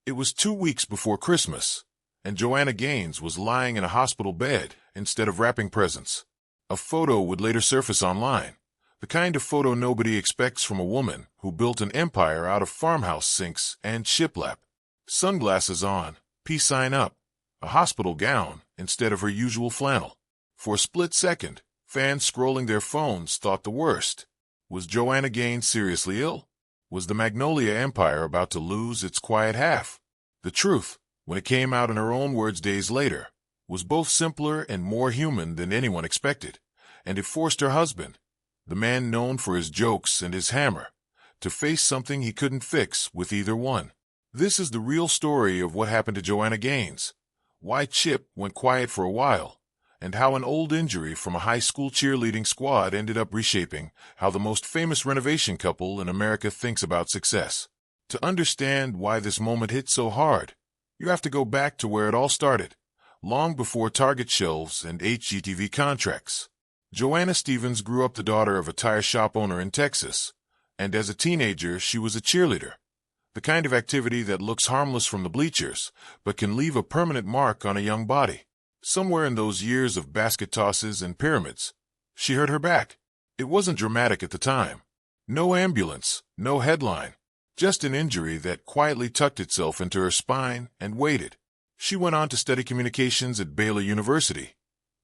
It was 2 weeks before Christmas, and Joanna Gaines was lying in a hospital bed instead of wrapping presents. A photo would later surface online, the kind of photo nobody expects from a woman who built an empire out of farmhouse sinks and shiplap. Sunglasses on, peace sign up, a hospital gown instead of her usual flannel. For a split second, fans scrolling their phones thought the worst. Was Joanna Gaines seriously ill? Was the Magnolia Empire about to lose its quiet half? The truth, when it came out in her own words days later, was both simpler and more human than anyone expected, and it forced her husband, the man known for his jokes and his hammer, to face something he couldn't fix with either one. This is the real story of what happened to Joanna Gaines, why Chip went quiet for a while, and how an old injury from a high school cheerleading squad ended up reshaping how the most famous renovation couple in America thinks about success. To understand why this moment hit so hard, you have to go back to where it all started, long before Target shelves and HGTV contracts. Joanna Stevens grew up the daughter of a tire shop owner in Texas, and as a teenager she was a cheerleader, the kind of activity that looks harmless from the bleachers, but can leave a permanent mark on a young body. Somewhere in those years of basket tosses and pyramids, she hurt her back. It wasn't dramatic at the time. No ambulance, no headline, just an injury that quietly tucked itself into her spine and waited. She went on to study communications at Baylor University,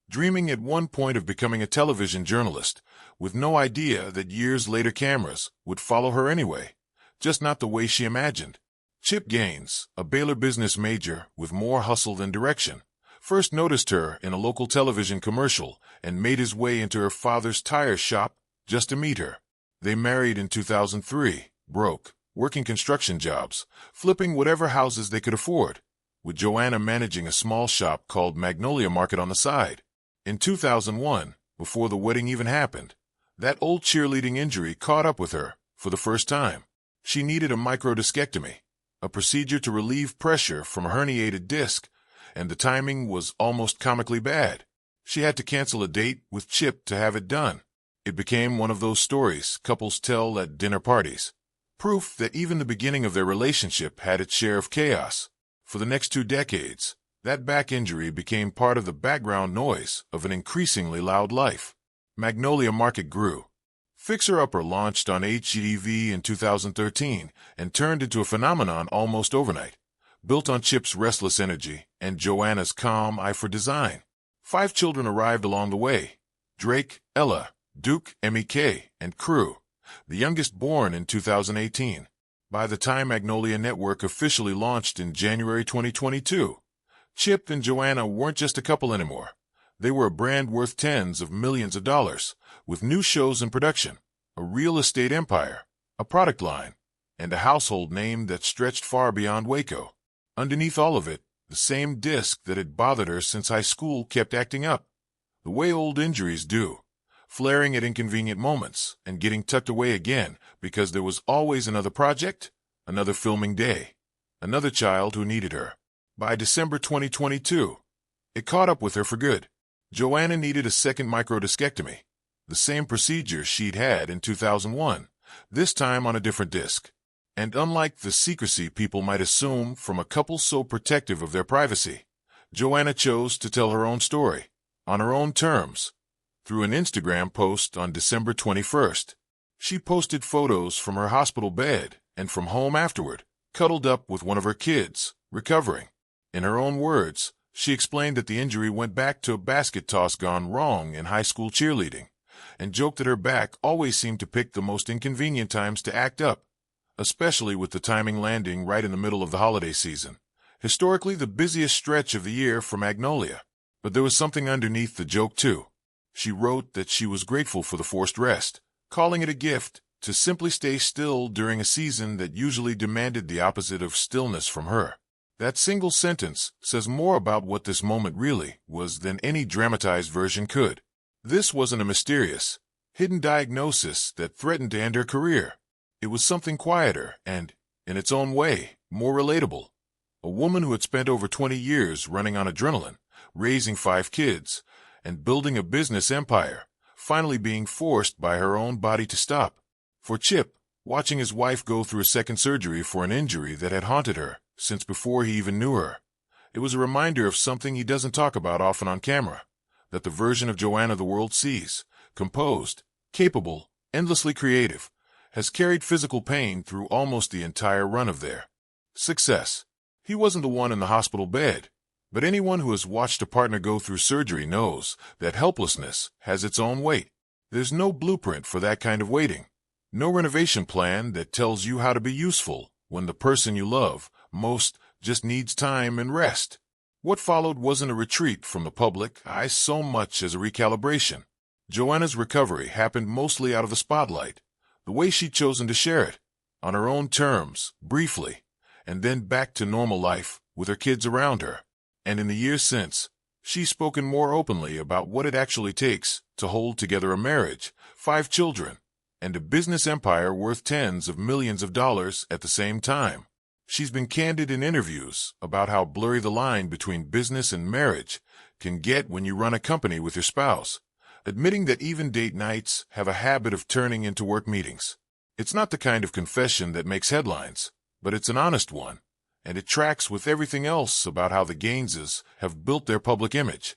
dreaming at one point of becoming a television journalist, with no idea that years later cameras would follow her anyway, just not the way she imagined. Chip Gaines, a Baylor business major with more hustle than direction, first noticed her in a local television commercial and made his way into her father's tire shop just to meet her. They married in 2003, broke, working construction jobs, flipping whatever houses they could afford, with Joanna managing a small shop called Magnolia Market on the side. In 2001, before the wedding even happened, that old cheerleading injury caught up with her for the first time. She needed a microdiscectomy, a procedure to relieve pressure from a herniated disc, and the timing was almost comically bad. She had to cancel a date with Chip to have it done. It became one of those stories couples tell at dinner parties, proof that even the beginning of their relationship had its share of chaos. For the next 2 decades, that back injury became part of the background noise of an increasingly loud life. Magnolia Market grew. Fixer Upper launched on HGTV in 2013 and turned into a phenomenon almost overnight, built on Chip's restless energy and Joanna's calm eye for design. 5 children arrived along the way: Drake, Ella, Duke, MEK, and Crew, the youngest born in 2018. By the time Magnolia Network officially launched in January 2022, Chip and Joanna weren't just a couple anymore. They were a brand worth tens of millions of dollars, with new shows in production, a real estate empire, a product line, and a household name that stretched far beyond Waco. Underneath all of it, the same disc that had bothered her since high school kept acting up, the way old injuries do, flaring at inconvenient moments and getting tucked away again because there was always another project, another filming day, another child who needed her. By December 2022, it caught up with her for good. Joanna needed a second microdiscectomy, the same procedure she'd had in 2001, this time on a different disc. And unlike the secrecy people might assume from a couple so protective of their privacy, Joanna chose to tell her own story, on her own terms, through an Instagram post on December 21st. She posted photos from her hospital bed and from home afterward, cuddled up with one of her kids, recovering. In her own words, she explained that the injury went back to a basket toss gone wrong in high school cheerleading, and joked that her back always seemed to pick the most inconvenient times to act up, especially with the timing landing right in the middle of the holiday season, historically the busiest stretch of the year for Magnolia. But there was something underneath the joke too. She wrote that she was grateful for the forced rest, calling it a gift to simply stay still during a season that usually demanded the opposite of stillness from her. That single sentence says more about what this moment really was than any dramatized version could. This wasn't a mysterious, hidden diagnosis that threatened to end her career. It was something quieter and, in its own way, more relatable. A woman who had spent over 20 years running on adrenaline, raising 5 kids, and building a business empire, finally being forced by her own body to stop. For Chip, watching his wife go through a second surgery for an injury that had haunted her since before he even knew her. It was a reminder of something he doesn't talk about often on camera, that the version of Joanna the world sees, composed, capable, endlessly creative, has carried physical pain through almost the entire run of their success. He wasn't the one in the hospital bed, but anyone who has watched a partner go through surgery knows that helplessness has its own weight. There's no blueprint for that kind of waiting, no renovation plan that tells you how to be useful when the person you love most just needs time and rest. What followed wasn't a retreat from the public eye so much as a recalibration. Joanna's recovery happened mostly out of the spotlight, the way she'd chosen to share it, on her own terms, briefly, and then back to normal life with her kids around her. And in the years since, she's spoken more openly about what it actually takes to hold together a marriage, 5 children, and a business empire worth tens of millions of dollars at the same time. She's been candid in interviews about how blurry the line between business and marriage can get when you run a company with your spouse, admitting that even date nights have a habit of turning into work meetings. It's not the kind of confession that makes headlines, but it's an honest one, and it tracks with everything else about how the Gaineses have built their public image,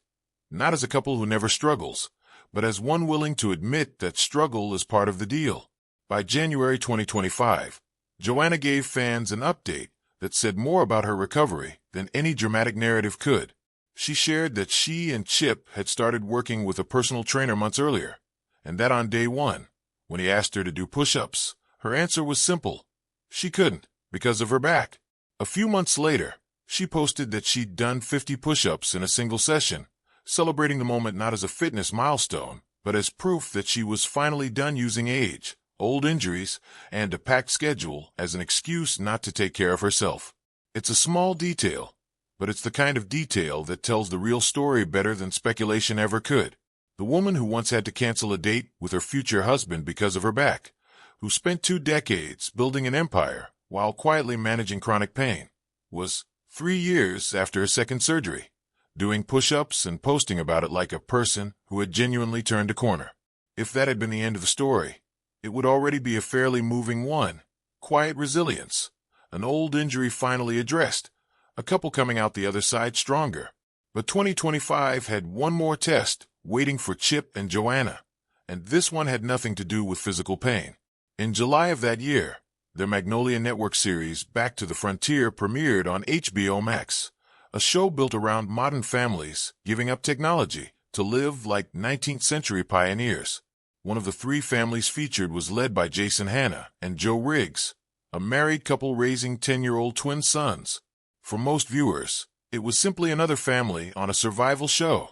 not as a couple who never struggles, but as one willing to admit that struggle is part of the deal. By January 2025, Joanna gave fans an update that said more about her recovery than any dramatic narrative could. She shared that she and Chip had started working with a personal trainer months earlier, and that on day one, when he asked her to do push-ups, her answer was simple. She couldn't, because of her back. A few months later, she posted that she'd done 50 push-ups in a single session, celebrating the moment not as a fitness milestone, but as proof that she was finally done using age, old injuries, and a packed schedule as an excuse not to take care of herself. It's a small detail, but it's the kind of detail that tells the real story better than speculation ever could. The woman who once had to cancel a date with her future husband because of her back, who spent 2 decades building an empire while quietly managing chronic pain, was 3 years after her second surgery, doing push-ups and posting about it like a person who had genuinely turned a corner. If that had been the end of the story, it would already be a fairly moving one. Quiet resilience, an old injury finally addressed, a couple coming out the other side stronger. But 2025 had one more test waiting for Chip and Joanna, and this one had nothing to do with physical pain. In July of that year, their Magnolia Network series Back to the Frontier premiered on HBO Max, a show built around modern families giving up technology to live like 19th century pioneers. One of the 3 families featured was led by Jason Hanna and Joe Riggs, a married couple raising 10-year-old twin sons. For most viewers, it was simply another family on a survival show,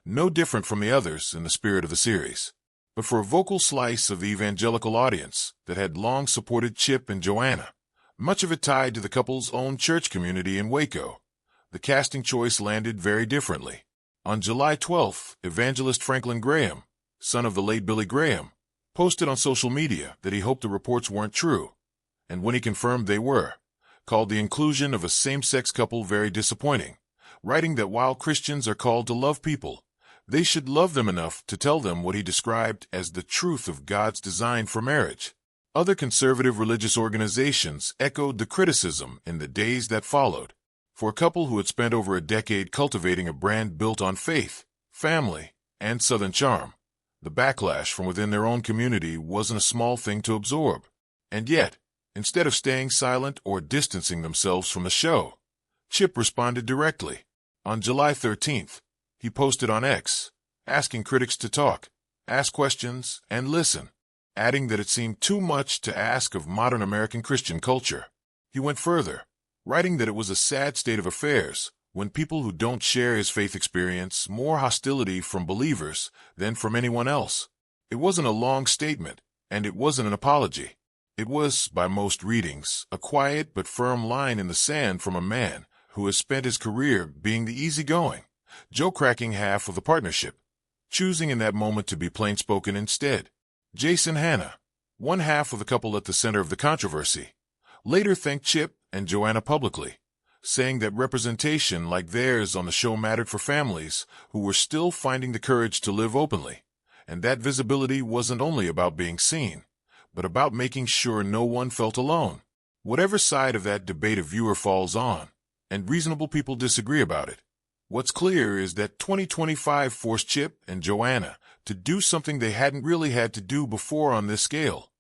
no different from the others in the spirit of the series. But for a vocal slice of the evangelical audience that had long supported Chip and Joanna, much of it tied to the couple's own church community in Waco, the casting choice landed very differently. On July 12th, evangelist Franklin Graham, son of the late Billy Graham, posted on social media that he hoped the reports weren't true, and when he confirmed they were, called the inclusion of a same-sex couple very disappointing, writing that while Christians are called to love people, they should love them enough to tell them what he described as the truth of God's design for marriage. Other conservative religious organizations echoed the criticism in the days that followed. For a couple who had spent over a decade cultivating a brand built on faith, family, and Southern charm, the backlash from within their own community wasn't a small thing to absorb. And yet, instead of staying silent or distancing themselves from the show, Chip responded directly. On July 13th, he posted on X, asking critics to talk, ask questions, and listen, adding that it seemed too much to ask of modern American Christian culture. He went further, writing that it was a sad state of affairs when people who don't share his faith experience more hostility from believers than from anyone else. It wasn't a long statement, and it wasn't an apology. It was, by most readings, a quiet but firm line in the sand from a man who has spent his career being the easygoing, joke-cracking half of the partnership, choosing in that moment to be plain-spoken instead. Jason Hanna, one half of the couple at the center of the controversy, later thanked Chip and Joanna publicly, saying that representation like theirs on the show mattered for families who were still finding the courage to live openly, and that visibility wasn't only about being seen, but about making sure no one felt alone. Whatever side of that debate a viewer falls on, and reasonable people disagree about it, what's clear is that 2025 forced Chip and Joanna to do something they hadn't really had to do before on this scale.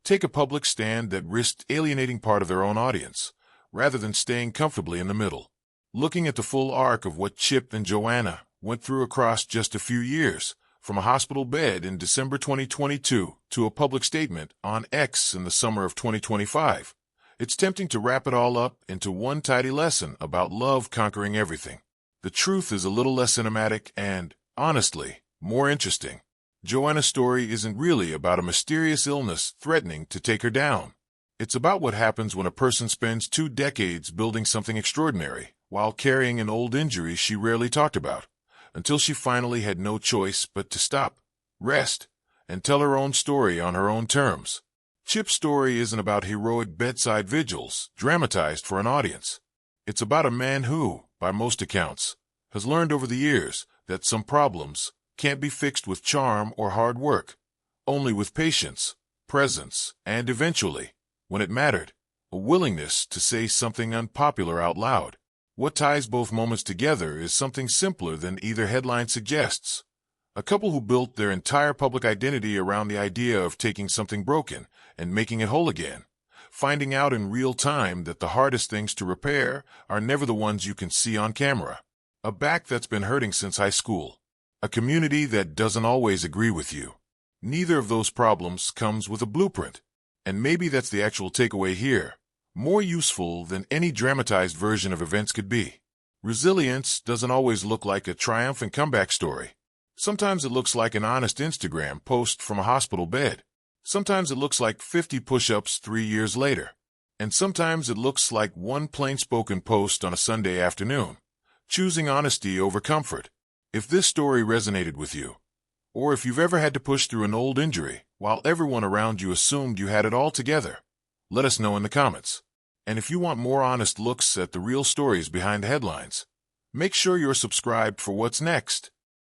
Take a public stand that risked alienating part of their own audience, rather than staying comfortably in the middle. Looking at the full arc of what Chip and Joanna went through across just a few years, from a hospital bed in December 2022 to a public statement on X in the summer of 2025, it's tempting to wrap it all up into one tidy lesson about love conquering everything. The truth is a little less cinematic and, honestly, more interesting. Joanna's story isn't really about a mysterious illness threatening to take her down. It's about what happens when a person spends 2 decades building something extraordinary while carrying an old injury she rarely talked about, until she finally had no choice but to stop, rest, and tell her own story on her own terms. Chip's story isn't about heroic bedside vigils dramatized for an audience. It's about a man who, by most accounts, has learned over the years that some problems can't be fixed with charm or hard work, only with patience, presence, and eventually, when it mattered, a willingness to say something unpopular out loud. What ties both moments together is something simpler than either headline suggests. A couple who built their entire public identity around the idea of taking something broken and making it whole again, finding out in real time that the hardest things to repair are never the ones you can see on camera. A back that's been hurting since high school. A community that doesn't always agree with you. Neither of those problems comes with a blueprint. And maybe that's the actual takeaway here. More useful than any dramatized version of events could be. Resilience doesn't always look like a triumphant comeback story. Sometimes it looks like an honest Instagram post from a hospital bed. Sometimes it looks like 50 push-ups 3 years later. And sometimes it looks like one plain-spoken post on a Sunday afternoon, choosing honesty over comfort. If this story resonated with you, or if you've ever had to push through an old injury while everyone around you assumed you had it all together, let us know in the comments. And if you want more honest looks at the real stories behind the headlines, make sure you're subscribed for what's next.